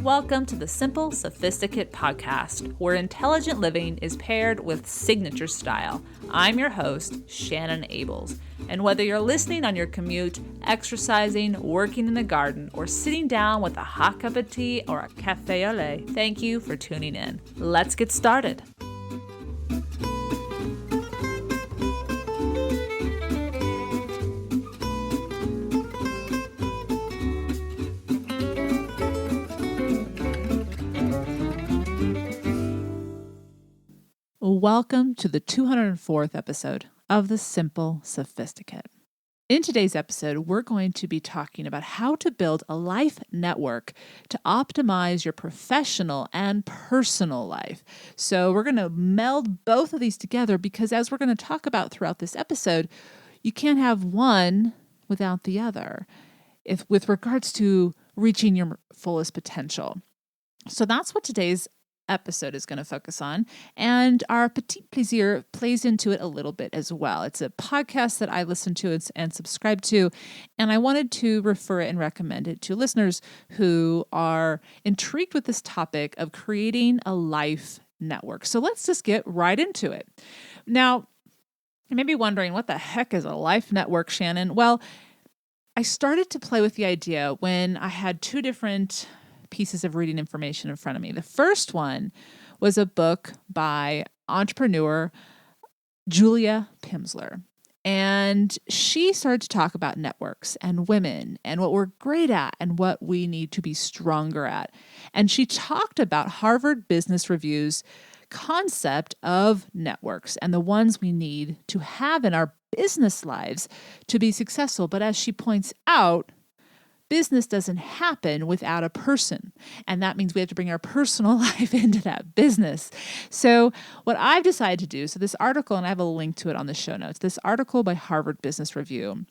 Welcome to the Simple Sophisticate podcast, where intelligent living is paired with signature style. I'm your host, Shannon Ables, and whether you're listening on your commute, exercising, working in the garden, or sitting down with a hot cup of tea or a café au lait, thank you for tuning in. Let's get started. Welcome to the 204th episode of the Simple Sophisticate. In today's episode, we're going to be talking about how to build a life network to optimize your professional and personal life. So we're going to meld both of these together because, as we're going to talk about throughout this episode, you can't have one without the other with regards to reaching your fullest potential. So that's what today's episode is going to focus on, and our Petite plaisir plays into it a little bit as well. It's a podcast that I listen to and subscribe to, and I wanted to refer it and recommend it to listeners who are intrigued with this topic of creating a life network. So let's just get right into it. Now, you may be wondering, what the heck is a life network, Shannon? Well, I started to play with the idea when I had two different pieces of reading information in front of me. The first one was a book by entrepreneur Julia Pimsleur. And she started to talk about networks and women and what we're great at and what we need to be stronger at. And she talked about Harvard Business Review's concept of networks and the ones we need to have in our business lives to be successful. But as she points out, business doesn't happen without a person. And that means we have to bring our personal life into that business. So what I've decided to do, so this article, and I have a link to it on the show notes, this article by Harvard Business Review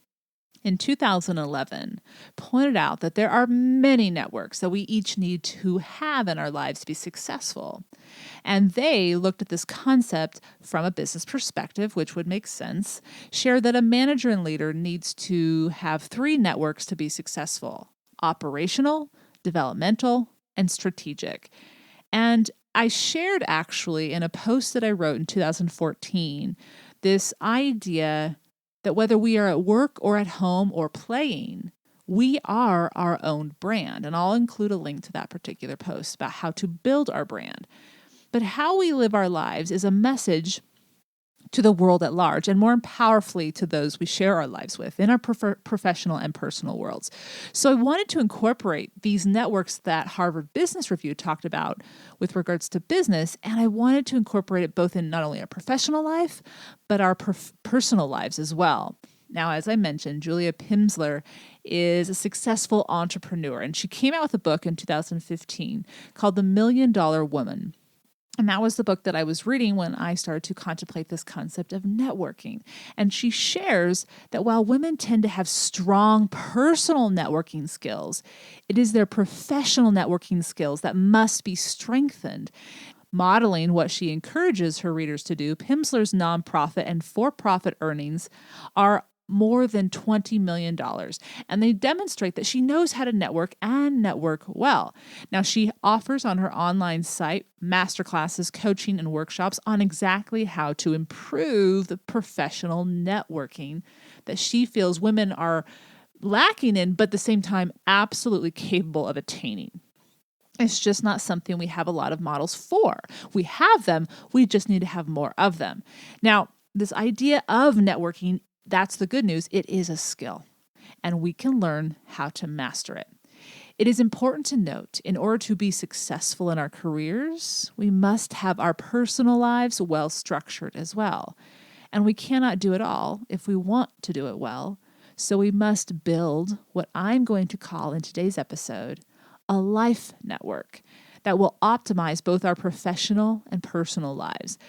in 2011 pointed out that there are many networks that we each need to have in our lives to be successful. And they looked at this concept from a business perspective, which would make sense, shared that a manager and leader needs to have three networks to be successful: operational, developmental, and strategic. And I shared actually in a post that I wrote in 2014, this idea that whether we are at work or at home or playing, we are our own brand. And I'll include a link to that particular post about how to build our brand. But how we live our lives is a message to the world at large, and more powerfully to those we share our lives with in our professional and personal worlds. So I wanted to incorporate these networks that Harvard Business Review talked about with regards to business, and I wanted to incorporate it both in not only our professional life, but our personal lives as well. Now, as I mentioned, Julia Pimsleur is a successful entrepreneur, and she came out with a book in 2015 called The $1 Million Woman. And that was the book that I was reading when I started to contemplate this concept of networking. And she shares that while women tend to have strong personal networking skills, it is their professional networking skills that must be strengthened. Modeling what she encourages her readers to do, Pimsleur's nonprofit and for-profit earnings are more than $20 million. And they demonstrate that she knows how to network and network well. Now, she offers on her online site masterclasses, coaching, and workshops on exactly how to improve the professional networking that she feels women are lacking in, but at the same time, absolutely capable of attaining. It's just not something we have a lot of models for. We have them, we just need to have more of them. Now, this idea of networking, that's the good news. It is a skill, and we can learn how to master it. It is important to note, in order to be successful in our careers, we must have our personal lives well structured as well. And we cannot do it all if we want to do it well. So we must build what I'm going to call in today's episode a life network that will optimize both our professional and personal lives.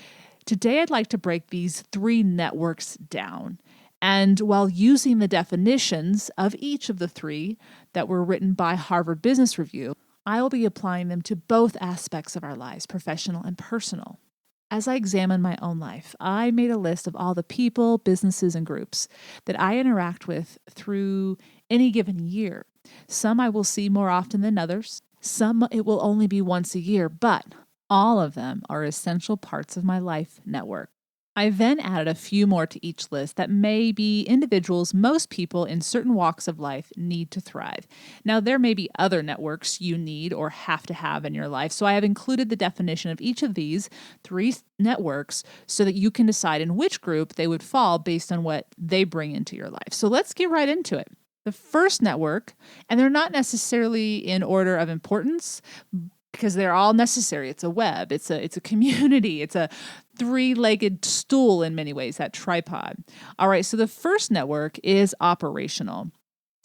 Today, I'd like to break these three networks down. And while using the definitions of each of the three that were written by Harvard Business Review, I will be applying them to both aspects of our lives, professional and personal. As I examined my own life, I made a list of all the people, businesses, and groups that I interact with through any given year. Some I will see more often than others. Some it will only be once a year, but all of them are essential parts of my life network. I then added a few more to each list that may be individuals most people in certain walks of life need to thrive. Now, there may be other networks you need or have to have in your life, so I have included the definition of each of these three networks so that you can decide in which group they would fall based on what they bring into your life. So let's get right into it. The first network, and they're not necessarily in order of importance, because they're all necessary. It's a web, it's a community, it's a three-legged stool in many ways, that tripod. All right, so the first network is operational.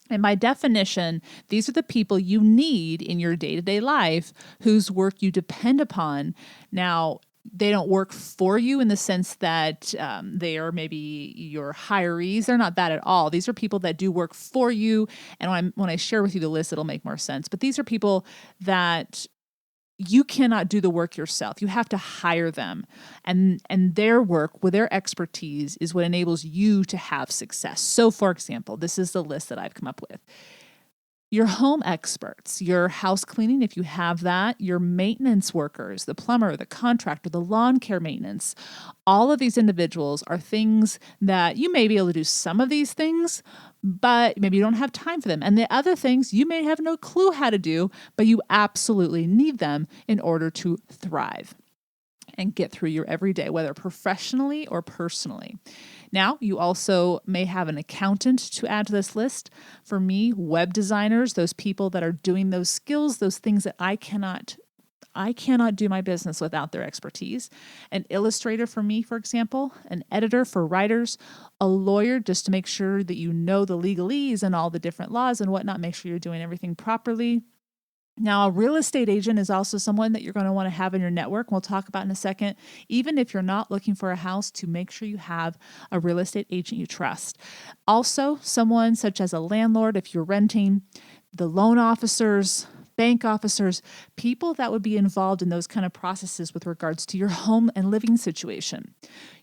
And by definition, these are the people you need in your day-to-day life whose work you depend upon. Now, they don't work for you in the sense that they are maybe your hirees. They're not that at all. These are people that do work for you. And when I share with you the list, it'll make more sense. But these are people that you cannot do the work yourself. You have to hire them. And their work with their expertise is what enables you to have success. So, for example, this is the list that I've come up with. Your home experts, your house cleaning, if you have that, your maintenance workers, the plumber, the contractor, the lawn care maintenance, all of these individuals are things that you may be able to do some of these things, but maybe you don't have time for them. And the other things you may have no clue how to do, but you absolutely need them in order to thrive and get through your everyday, whether professionally or personally. Now, you also may have an accountant to add to this list. For me, web designers, those people that are doing those skills, those things that I cannot do my business without their expertise. An illustrator for me, for example, an editor for writers, a lawyer just to make sure that you know the legalese and all the different laws and whatnot, make sure you're doing everything properly. Now, a real estate agent is also someone that you're going to want to have in your network. We'll talk about in a second. Even if you're not looking for a house, to make sure you have a real estate agent you trust. Also, someone such as a landlord, if you're renting, the loan officers, bank officers, people that would be involved in those kind of processes with regards to your home and living situation.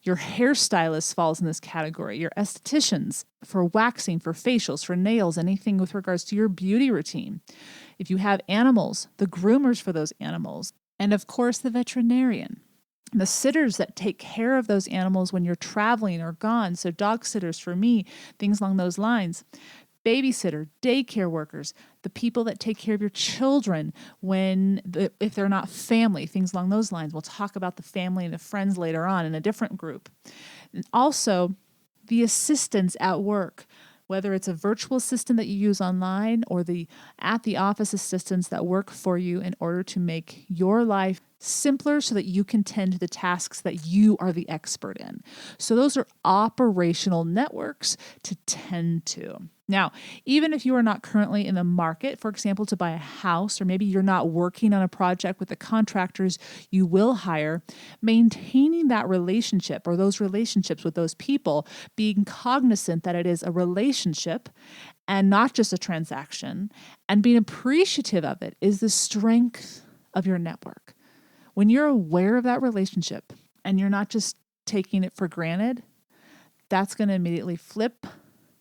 Your hairstylist falls in this category. Your estheticians for waxing, for facials, for nails, anything with regards to your beauty routine. If you have animals, the groomers for those animals. And of course, the veterinarian. The sitters that take care of those animals when you're traveling or gone. So dog sitters for me, things along those lines. Babysitter, daycare workers, the people that take care of your children if they're not family, things along those lines. We'll talk about the family and the friends later on in a different group. And also the assistants at work, whether it's a virtual assistant that you use online or the at the office assistants that work for you in order to make your life simpler so that you can tend to the tasks that you are the expert in. So those are operational networks to tend to. Now, even if you are not currently in the market, for example, to buy a house, or maybe you're not working on a project with the contractors you will hire, maintaining that relationship or those relationships with those people, being cognizant that it is a relationship and not just a transaction, and being appreciative of it is the strength of your network. When you're aware of that relationship and you're not just taking it for granted, that's going to immediately flip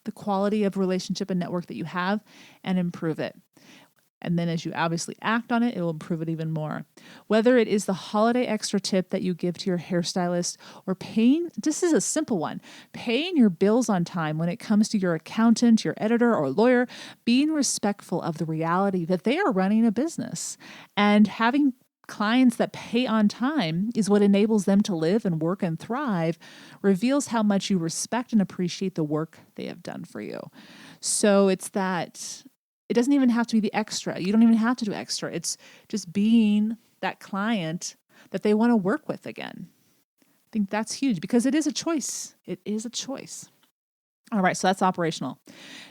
the quality of relationship and network that you have and improve it. And then as you obviously act on it, it will improve it even more. Whether it is the holiday extra tip that you give to your hairstylist or this is a simple one, paying your bills on time when it comes to your accountant, your editor or lawyer, being respectful of the reality that they are running a business and having clients that pay on time is what enables them to live and work and thrive, reveals how much you respect and appreciate the work they have done for you. So it's that it doesn't even have to be the extra. You don't even have to do extra. It's just being that client that they want to work with again. I think that's huge because it is a choice. It is a choice. All right, so that's operational.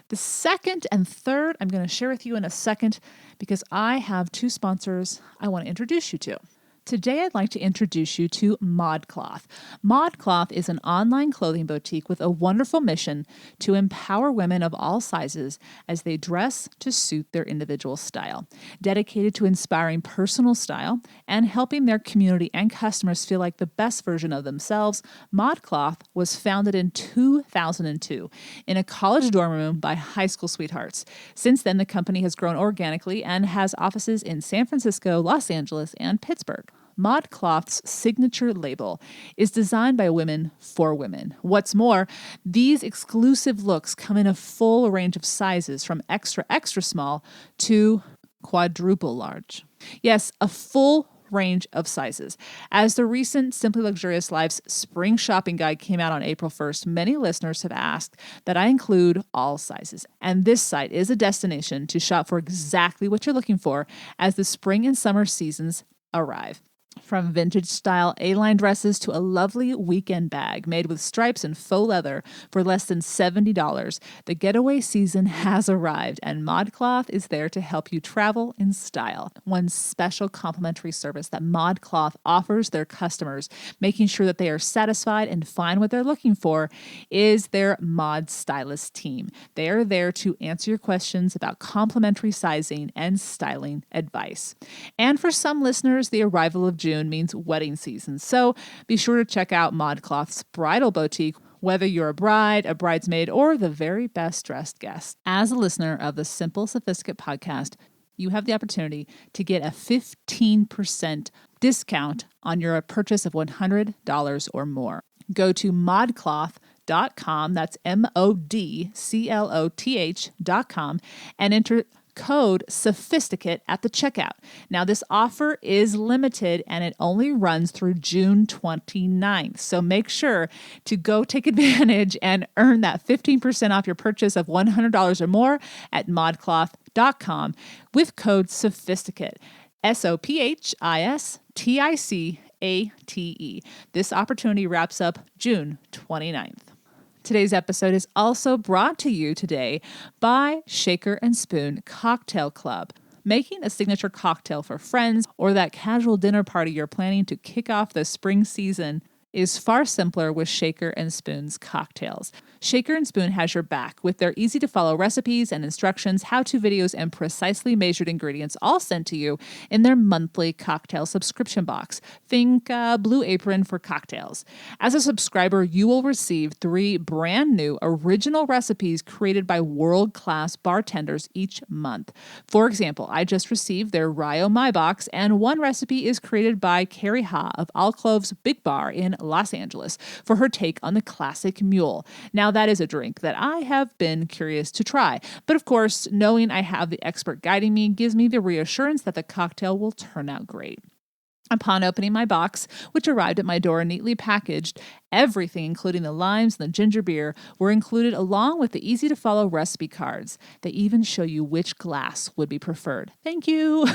The second and third, I'm going to share with you in a second because I have two sponsors I want to introduce you to. Today, I'd like to introduce you to ModCloth. ModCloth is an online clothing boutique with a wonderful mission to empower women of all sizes as they dress to suit their individual style. Dedicated to inspiring personal style and helping their community and customers feel like the best version of themselves, ModCloth was founded in 2002 in a college dorm room by high school sweethearts. Since then, the company has grown organically and has offices in San Francisco, Los Angeles, and Pittsburgh. ModCloth's signature label is designed by women for women. What's more, these exclusive looks come in a full range of sizes from extra, extra small to quadruple large. Yes, a full range of sizes. As the recent Simply Luxurious Life's spring shopping guide came out on April 1st, many listeners have asked that I include all sizes. And this site is a destination to shop for exactly what you're looking for as the spring and summer seasons arrive. From vintage style A-line dresses to a lovely weekend bag made with stripes and faux leather for less than $70, the getaway season has arrived and ModCloth is there to help you travel in style. One special complimentary service that ModCloth offers their customers, making sure that they are satisfied and find what they're looking for, is their Mod Stylist team. They are there to answer your questions about complimentary sizing and styling advice. And for some listeners, the arrival of June means wedding season. So be sure to check out ModCloth's bridal boutique, whether you're a bride, a bridesmaid, or the very best dressed guest. As a listener of the Simple Sophisticate podcast, you have the opportunity to get a 15% discount on your purchase of $100 or more. Go to modcloth.com, that's modcloth.com, and enter code Sophisticate at the checkout. Now, this offer is limited and it only runs through June 29th. So make sure to go take advantage and earn that 15% off your purchase of $100 or more at modcloth.com with code Sophisticate. Sophisticate. This opportunity wraps up June 29th. Today's episode is also brought to you today by Shaker and Spoon Cocktail Club. Making a signature cocktail for friends or that casual dinner party you're planning to kick off the spring season is far simpler with Shaker and Spoon's cocktails. Shaker and Spoon has your back with their easy-to-follow recipes and instructions, how-to videos, and precisely measured ingredients all sent to you in their monthly cocktail subscription box. Think Blue Apron for cocktails. As a subscriber, you will receive 3 brand new original recipes created by world-class bartenders each month. For example, I just received their Rio My Box, and one recipe is created by Carrie Ha of Alcove's Big Bar in Los Angeles for her take on the classic mule. Now, that is a drink that I have been curious to try. But of course, knowing I have the expert guiding me gives me the reassurance that the cocktail will turn out great. Upon opening my box, which arrived at my door neatly packaged, everything, including the limes and the ginger beer, were included along with the easy-to-follow recipe cards. They even show you which glass would be preferred. Thank you!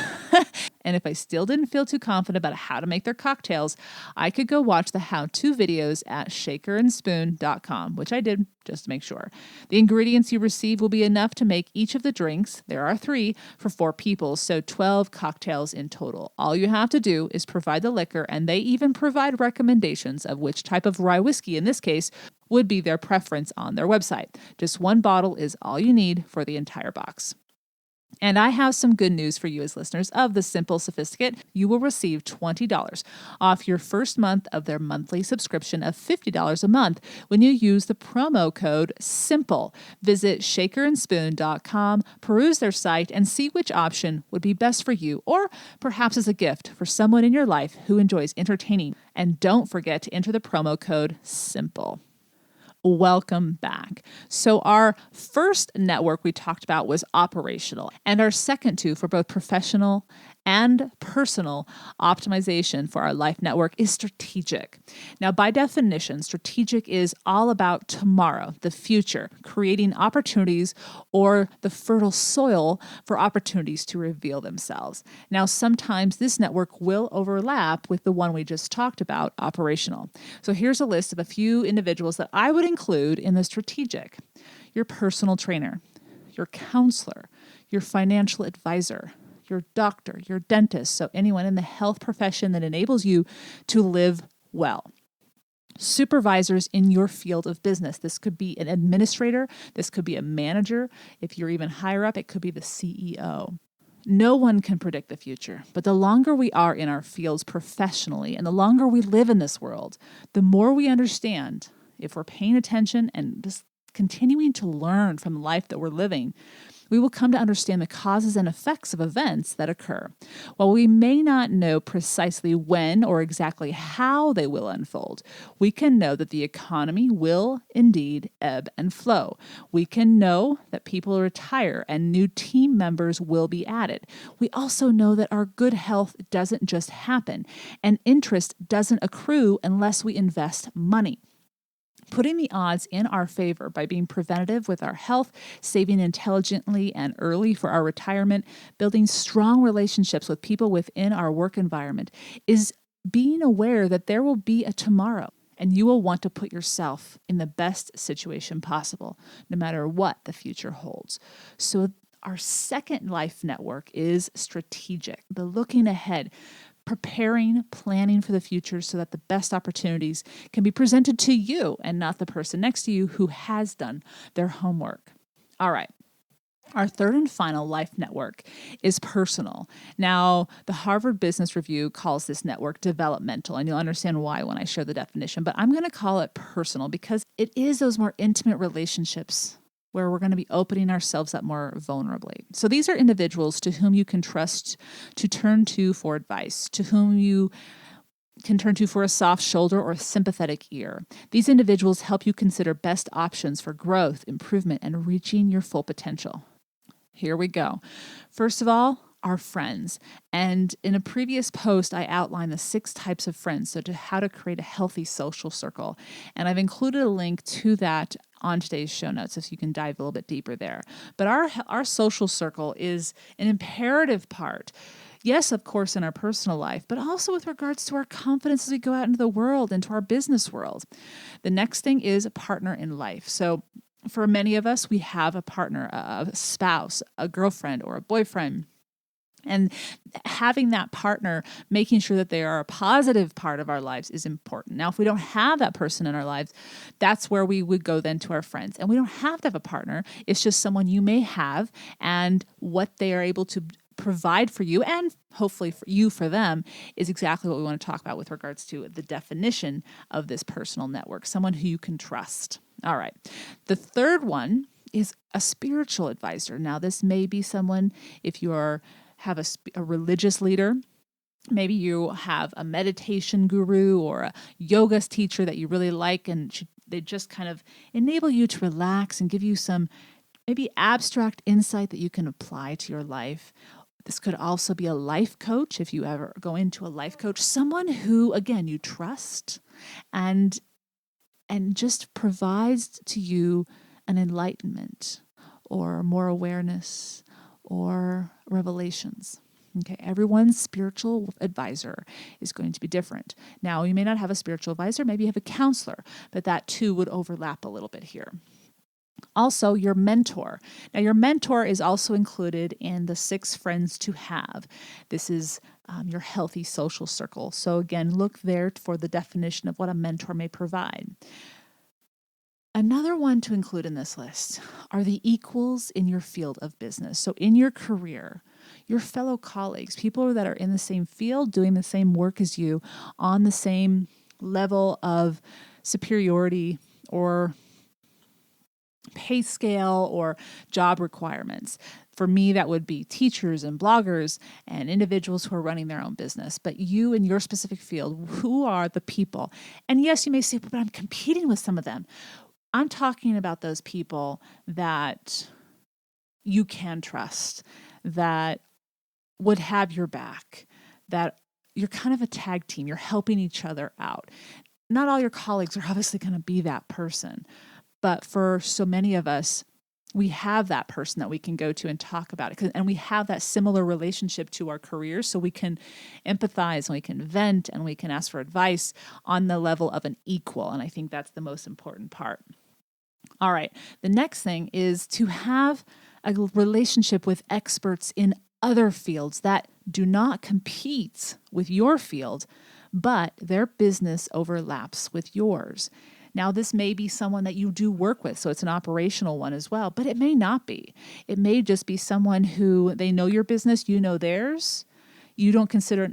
And if I still didn't feel too confident about how to make their cocktails, I could go watch the how-to videos at shakerandspoon.com, which I did just to make sure. The ingredients you receive will be enough to make each of the drinks, there are 3, for 4 people, so 12 cocktails in total. All you have to do is provide the liquor, and they even provide recommendations of which type of rye whiskey, in this case, would be their preference on their website. Just 1 bottle is all you need for the entire box. And I have some good news for you as listeners of the Simple Sophisticate. You will receive $20 off your first month of their monthly subscription of $50 a month when you use the promo code SIMPLE. Visit shakerandspoon.com, peruse their site, and see which option would be best for you, or perhaps as a gift for someone in your life who enjoys entertaining. And don't forget to enter the promo code SIMPLE. Welcome back. So our first network we talked about was operational, and our second two for both professional and personal optimization for our life network is strategic. Now, by definition, strategic is all about tomorrow, the future, creating opportunities or the fertile soil for opportunities to reveal themselves. Now, sometimes this network will overlap with the one we just talked about, operational. So here's a list of a few individuals that I would include in the strategic: your personal trainer, your counselor, your financial advisor, your doctor, your dentist, so anyone in the health profession that enables you to live well. Supervisors in your field of business. This could be an administrator. This could be a manager. If you're even higher up, it could be the CEO. No one can predict the future, but the longer we are in our fields professionally and the longer we live in this world, the more we understand, if we're paying attention and just continuing to learn from life that we're living, we will come to understand the causes and effects of events that occur. While we may not know precisely when or exactly how they will unfold, we can know that the economy will indeed ebb and flow. We can know that people retire and new team members will be added. We also know that our good health doesn't just happen, and interest doesn't accrue unless we invest money. Putting the odds in our favor by being preventative with our health, saving intelligently and early for our retirement, building strong relationships with people within our work environment is being aware that there will be a tomorrow, and you will want to put yourself in the best situation possible, no matter what the future holds. So our second life network is strategic, the looking ahead, preparing, planning for the future so that the best opportunities can be presented to you and not the person next to you who has done their homework. All right. Our third and final life network is personal. Now, the Harvard Business Review calls this network developmental, and you'll understand why when I share the definition, but I'm going to call it personal because it is those more intimate relationships where we're going to be opening ourselves up more vulnerably. So these are individuals to whom you can trust to turn to for advice, to whom you can turn to for a soft shoulder or a sympathetic ear. These individuals help you consider best options for growth, improvement, and reaching your full potential. Here we go. First of all, our friends. And in a previous post, I outlined the 6 types of friends, so to how to create a healthy social circle. And I've included a link to that on today's show notes, so you can dive a little bit deeper there. But our social circle is an imperative part. Yes, of course, in our personal life, but also with regards to our confidence as we go out into the world, into our business world. The next thing is a partner in life. So for many of us, we have a partner, a spouse, a girlfriend, or a boyfriend. And having that partner, making sure that they are a positive part of our lives is important. Now, if we don't have that person in our lives, that's where we would go then to our friends. And we don't have to have a partner. It's just someone you may have, and what they are able to provide for you and hopefully for you for them is exactly what we want to talk about with regards to the definition of this personal network, someone who you can trust. All right. The third one is a spiritual advisor. Now, this may be someone, if you have a religious leader, maybe you have a meditation guru or a yoga teacher that you really like, and they just kind of enable you to relax and give you some maybe abstract insight that you can apply to your life. This could also be a life coach, if you ever go into a life coach, someone who, again, you trust and just provides to you an enlightenment or more awareness or revelations. Okay, everyone's spiritual advisor is going to be different. Now, you may not have a spiritual advisor, maybe you have a counselor, but that too would overlap a little bit here. Also, your mentor. Now, your mentor is also included in the 6 friends to have. This is your healthy social circle. So again, look there for the definition of what a mentor may provide. Another one to include in this list are the equals in your field of business. So in your career, your fellow colleagues, people that are in the same field, doing the same work as you, on the same level of superiority or pay scale or job requirements. For me, that would be teachers and bloggers and individuals who are running their own business. But you in your specific field, who are the people? And yes, you may say, but I'm competing with some of them. I'm talking about those people that you can trust, that would have your back, that you're kind of a tag team. You're helping each other out. Not all your colleagues are obviously going to be that person. But for so many of us, we have that person that we can go to and talk about it. And we have that similar relationship to our careers, so we can empathize and we can vent and we can ask for advice on the level of an equal. And I think that's the most important part. All right. The next thing is to have a relationship with experts in other fields that do not compete with your field, but their business overlaps with yours. Now, this may be someone that you do work with, so it's an operational one as well, but it may not be. It may just be someone who they know your business, you know theirs. You don't consider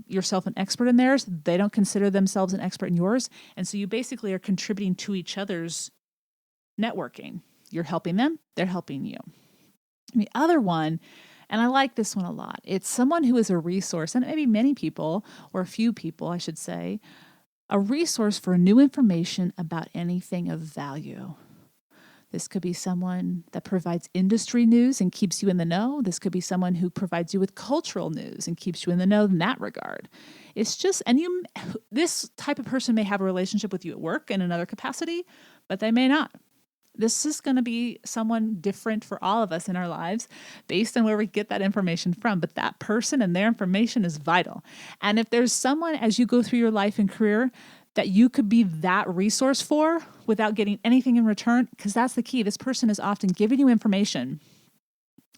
yourself an expert in theirs. They don't consider themselves an expert in yours. And so you basically are contributing to each other's networking. You're helping them, they're helping you. The other one, and I like this one a lot, it's someone who is a resource, and maybe many people, or a few people, I should say, a resource for new information about anything of value. This could be someone that provides industry news and keeps you in the know. This could be someone who provides you with cultural news and keeps you in the know in that regard. It's just, this type of person may have a relationship with you at work in another capacity, but they may not. This is going to be someone different for all of us in our lives based on where we get that information from. But that person and their information is vital. And if there's someone as you go through your life and career that you could be that resource for without getting anything in return, because that's the key. This person is often giving you information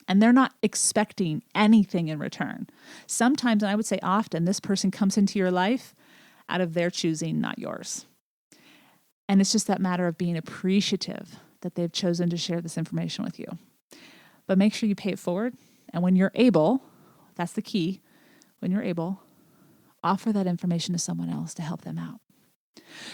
and they're not expecting anything in return. Sometimes, and I would say often, this person comes into your life out of their choosing, not yours. And it's just that matter of being appreciative that they've chosen to share this information with you. But make sure you pay it forward. And when you're able, that's the key, when you're able, offer that information to someone else to help them out.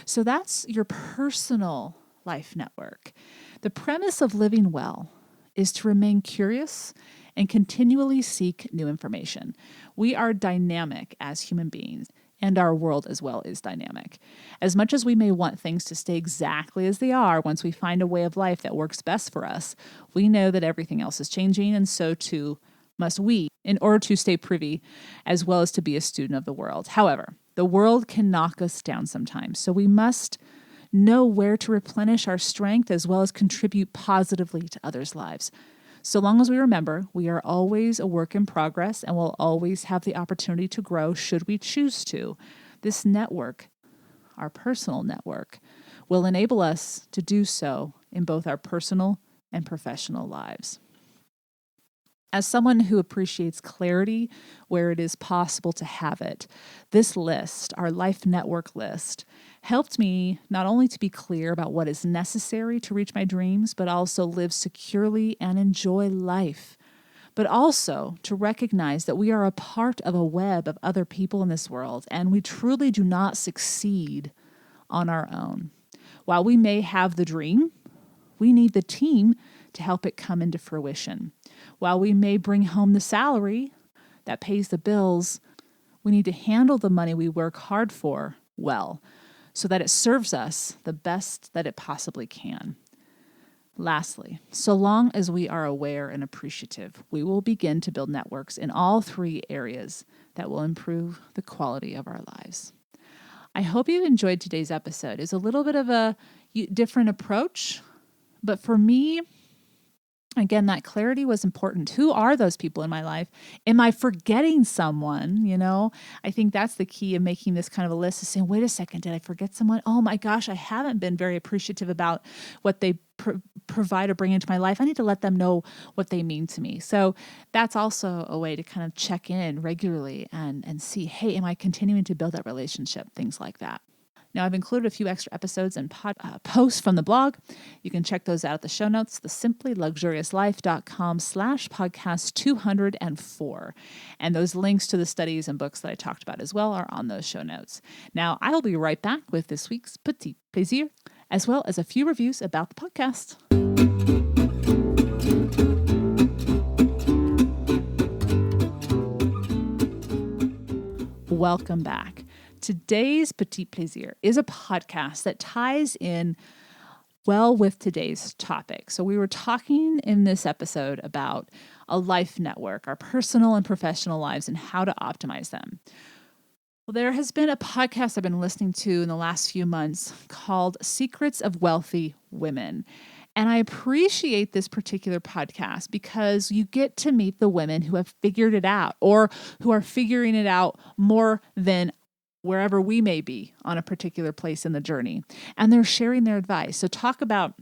So that's your personal life network. The premise of living well is to remain curious and continually seek new information. We are dynamic as human beings, and our world as well is dynamic. As much as we may want things to stay exactly as they are, once we find a way of life that works best for us, we know that everything else is changing, and so too must we, in order to stay privy, as well as to be a student of the world. However, the world can knock us down sometimes, so we must know where to replenish our strength as well as contribute positively to others' lives. So long as we remember, we are always a work in progress and will always have the opportunity to grow should we choose to. This network, our personal network, will enable us to do so in both our personal and professional lives. As someone who appreciates clarity where it is possible to have it, this list, our life network list, helped me not only to be clear about what is necessary to reach my dreams, but also live securely and enjoy life, but also to recognize that we are a part of a web of other people in this world, and we truly do not succeed on our own. While we may have the dream, we need the team to help it come into fruition. While we may bring home the salary that pays the bills, we need to handle the money we work hard for well, so that it serves us the best that it possibly can. Lastly, so long as we are aware and appreciative, we will begin to build networks in all three areas that will improve the quality of our lives. I hope you enjoyed today's episode. It's a little bit of a different approach, but for me, again, that clarity was important. Who are those people in my life? Am I forgetting someone? I think that's the key of making this kind of a list, is saying, wait a second, did I forget someone? Oh my gosh, I haven't been very appreciative about what they provide or bring into my life. I need to let them know what they mean to me. So that's also a way to kind of check in regularly and see, hey, am I continuing to build that relationship? Things like that. Now, I've included a few extra episodes and posts from the blog. You can check those out at the show notes, thesimplyluxuriouslife.com/podcast 204. And those links to the studies and books that I talked about as well are on those show notes. Now, I will be right back with this week's Petite plaisir, as well as a few reviews about the podcast. Welcome back. Today's Petite Plaisir is a podcast that ties in well with today's topic. So we were talking in this episode about a life network, our personal and professional lives, and how to optimize them. Well, there has been a podcast I've been listening to in the last few months called Secrets of Wealthy Women. And I appreciate this particular podcast because you get to meet the women who have figured it out, or who are figuring it out more than wherever we may be on a particular place in the journey. And they're sharing their advice. So talk about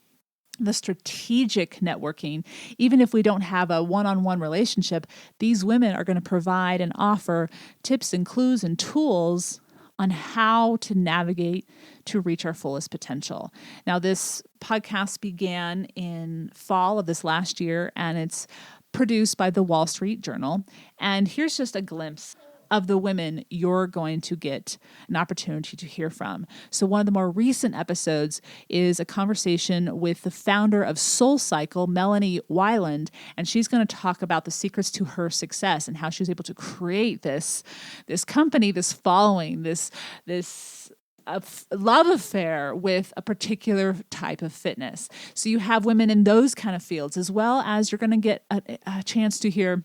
the strategic networking. Even if we don't have a one-on-one relationship, these women are going to provide and offer tips and clues and tools on how to navigate to reach our fullest potential. Now, this podcast began in fall of this last year, and it's produced by the Wall Street Journal. And here's just a glimpse of the women you're going to get an opportunity to hear from. So one of the more recent episodes is a conversation with the founder of SoulCycle, Melanie Weiland, and she's going to talk about the secrets to her success and how she was able to create this company, this following, this love affair with a particular type of fitness. So you have women in those kind of fields, as well as you're going to get a chance to hear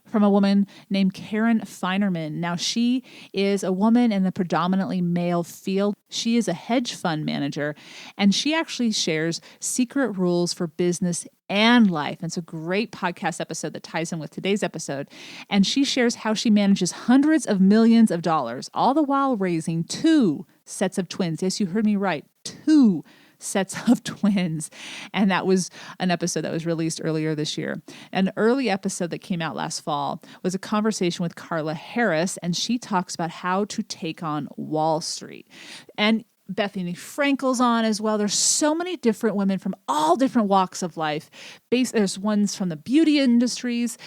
from a woman named Karen Feinerman. Now, she is a woman in the predominantly male field. She is a hedge fund manager, and she actually shares secret rules for business and life. And it's a great podcast episode that ties in with today's episode. And she shares how she manages hundreds of millions of dollars, all the while raising 2 sets of twins. Yes, you heard me right. 2 sets of twins. And that was an episode that was released earlier this year. An early episode that came out last fall was a conversation with Carla Harris, and she talks about how to take on Wall Street. And Bethany Frankel's on as well. There's so many different women from all different walks of life. There's ones from the beauty industries.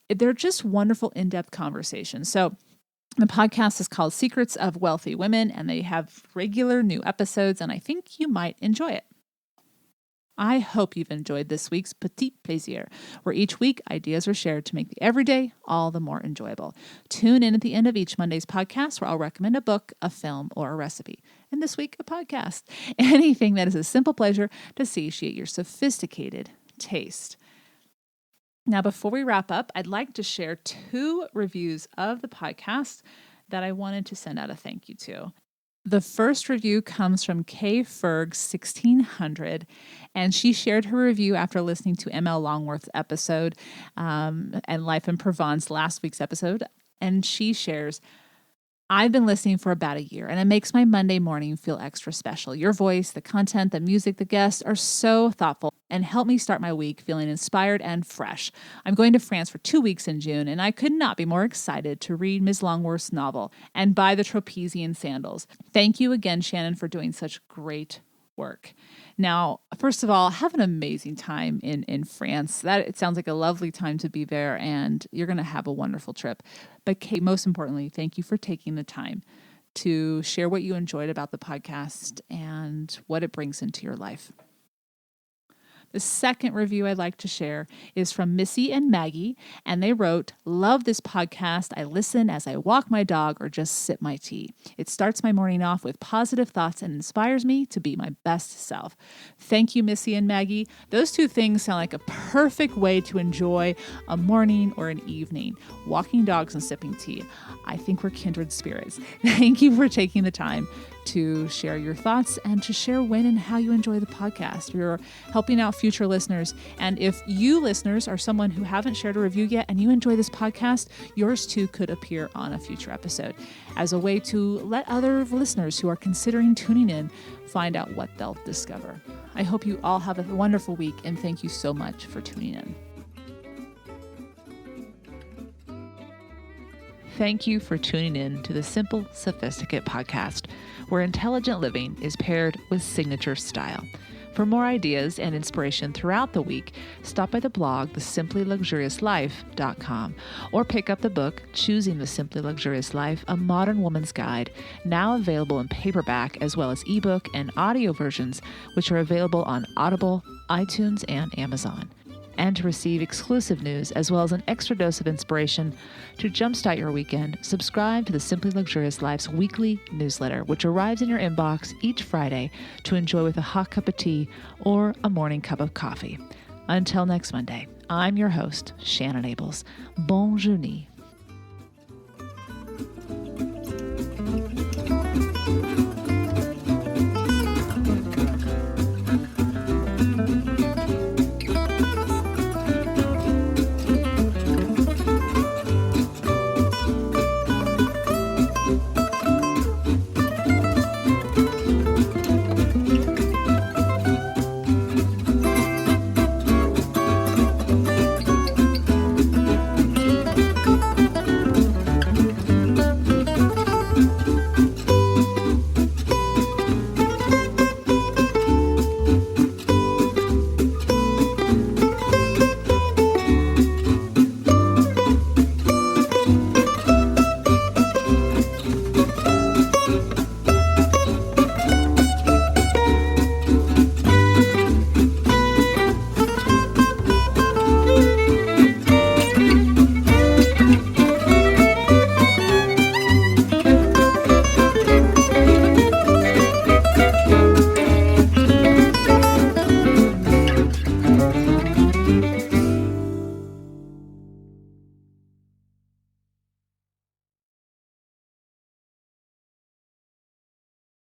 They're just wonderful, in-depth conversations. So the podcast is called Secrets of Wealthy Women, and they have regular new episodes, and I think you might enjoy it. I hope you've enjoyed this week's Petite Plaisir, where each week ideas are shared to make the everyday all the more enjoyable. Tune in at the end of each Monday's podcast, where I'll recommend a book, a film, or a recipe. And this week, a podcast. Anything that is a simple pleasure to satiate your sophisticated taste. Now, before we wrap up, I'd like to share 2 reviews of the podcast that I wanted to send out a thank you to. The first review comes from Kay Ferg 1600, and she shared her review after listening to ML Longworth's episode and Life in Provence last week's episode. And she shares, I've been listening for about a year, and it makes my Monday morning feel extra special. Your voice, the content, the music, the guests are so thoughtful and help me start my week feeling inspired and fresh. I'm going to France for 2 weeks in June, and I could not be more excited to read Ms. Longworth's novel and buy the Tropezian sandals. Thank you again, Shannon, for doing such great work. Now, first of all, have an amazing time in France. It sounds like a lovely time to be there, and you're going to have a wonderful trip. But Kate, most importantly, thank you for taking the time to share what you enjoyed about the podcast and what it brings into your life. The second review I'd like to share is from Missy and Maggie, and they wrote, "Love this podcast. I listen as I walk my dog or just sip my tea. It starts my morning off with positive thoughts and inspires me to be my best self." Thank you, Missy and Maggie. Those 2 things sound like a perfect way to enjoy a morning or an evening. Walking dogs and sipping tea. I think we're kindred spirits. Thank you for taking the time to share your thoughts and to share when and how you enjoy the podcast. You're helping out future listeners. And if you listeners are someone who haven't shared a review yet and you enjoy this podcast, yours too could appear on a future episode as a way to let other listeners who are considering tuning in find out what they'll discover. I hope you all have a wonderful week, and thank you so much for tuning in. Thank you for tuning in to the Simple Sophisticate podcast, where intelligent living is paired with signature style. For more ideas and inspiration throughout the week, stop by the blog, thesimplyluxuriouslife.com, or pick up the book, Choosing the Simply Luxurious Life, A Modern Woman's Guide, now available in paperback as well as ebook and audio versions, which are available on Audible, iTunes, and Amazon. And to receive exclusive news as well as an extra dose of inspiration to jumpstart your weekend, subscribe to the Simply Luxurious Life's weekly newsletter, which arrives in your inbox each Friday to enjoy with a hot cup of tea or a morning cup of coffee. Until next Monday, I'm your host, Shannon Ables. Bonne journée.